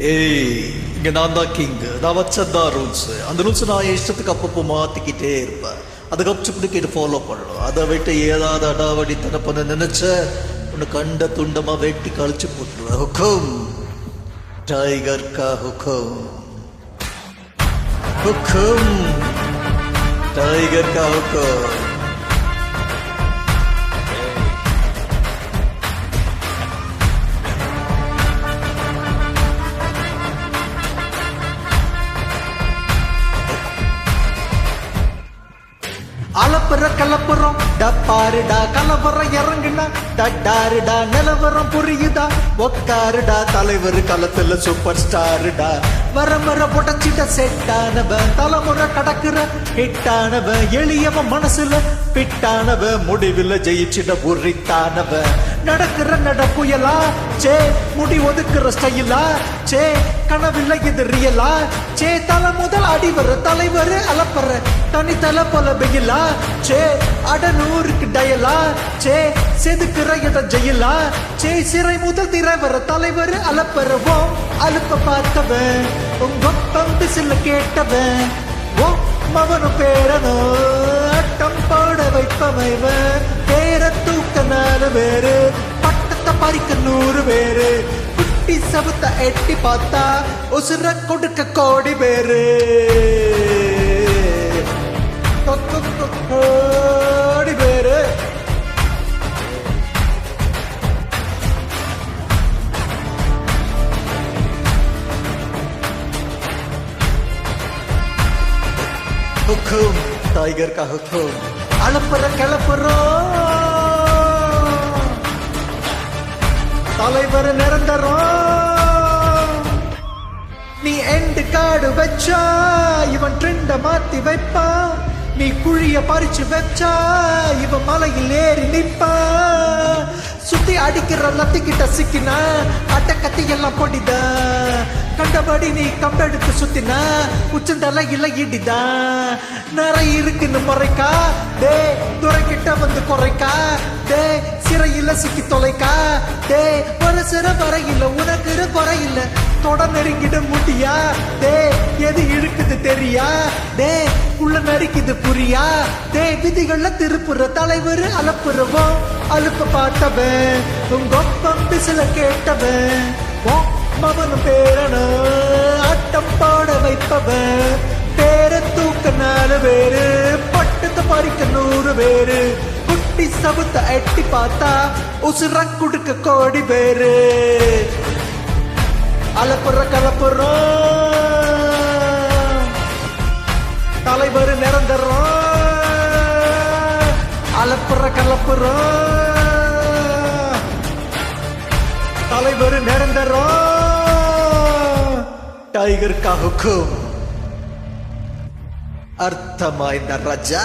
ஏய், இங்க நான் தான் கிங். நான் வச்சதான் ரூல்ஸ். அந்த ரூல்ஸ் நான் என் இஷ்டத்துக்கு அப்பப்போ மாத்திக்கிட்டே இருப்பேன். அதை கப்ச்சு பிடிக்கிட்டு ஃபாலோ பண்ணணும். அதை விட்டு ஏதாவது அடாவடி தன பண்ண நினைச்ச உன்னை கண்ட துண்டமா வெட்டி கழிச்சு போட்டுருவேன். ஹுக்கும் டைகர் கா ஹுக்கும், ஹுக்கும் டைகர் கா ஹுக்கும். அலப்புற கலப்புறம் டப்பாருடா, கலவரம் இறங்குனா டட்டாருடா, நிலவரம் புரியுதா ஒக்காருடா, தலைவர் களத்துல சூப்பர் ஸ்டாருடா, வரமர புடச்சிட்ட செட்டானவன், தலைமுறை கடக்குற ஹிட்டானவன், எளியவன் மனசுல பிட்டானவன், முடிவில் ஜெயிச்சிட உரித்தானவன், நடக்கிற நடப்புயலா சே, முடி ஒதுக்குற ஸ்டைலா சே, கனவில்லை இது ரியலா சே, தலை முதல் அடிவர தலைவர் அலப்பற தனி தலை போல பெயிலா சே, அடனூருக்கு டயலா சே, செதுக்குற இட ஜெயிலா சே, சிறை முதல் திரை வர தலைவர் அலப்பறவோம், அலுப்ப பார்த்தவன் உங்க பம்பு சில கேட்டவன், ஓ மவனும் பேரனோ அட்டம் போட வைப்பவன், பேர தூக்க 4 பேரு, பட்டத்தை பறிக்க 100 பேரு, குட்டி சபுத்த எட்டி பார்த்தா உசுர கொடுக்க கோடி பேரு, கோடி பேரு. हुकुम टाइगर का हुकुम, अलपर कलपरों தலைவர் நிரந்தரம், நீ எண்டு காடு வச்சா இவன் ட்ரெண்ட மாத்தி வைப்பா, நீ குழிய பறிச்சு வச்சா இவன் மலையில் ஏறி நிப்பா, சுத்தி அடிக்கிற லத்திக்கிட்ட சிக்கினா அட்ட கத்தி எல்லாம் பொடிதா, கண்டபடி நீ கம்பெடுத்து சுத்தினா உச்சந்தலையில இடிதா, நிறைய இருக்குன்னு முறைக்கா டே, துறைக்கிட்ட வந்து குறைக்கா டே, சிறையில சிக்கி தொலைக்கா டே, ஒரு சிற வரையில உனக்கு குறையில தொட நெருங்கிட முடியா டே, எது இழுக்குது தெரியா டே, உள்ள நறுக்குது புரியா டே, விதிகள்ல திருப்புற தலைவர் அலப்புறவோம், அலுப்ப பார்த்தவன் உங்க பம்பு சில கேட்டவன், மவனும் பேரனோ ஆட்டம் பாட வைப்பவன், பேர தூக்க 4 பேரு, பட்டத்தை பறிக்க 100 பேரு, குட்டி சபுத்த எட்டி பார்த்தா உசுர குடுக்க கோடி பேரு, அலப்புற கலப்புறோம் தலைவர் நிரந்தரம், அலப்புற கலப்புறோம் தலைவர் நிரந்தரம், टाइगर का हुकुम अर्थमाइंदा राजा.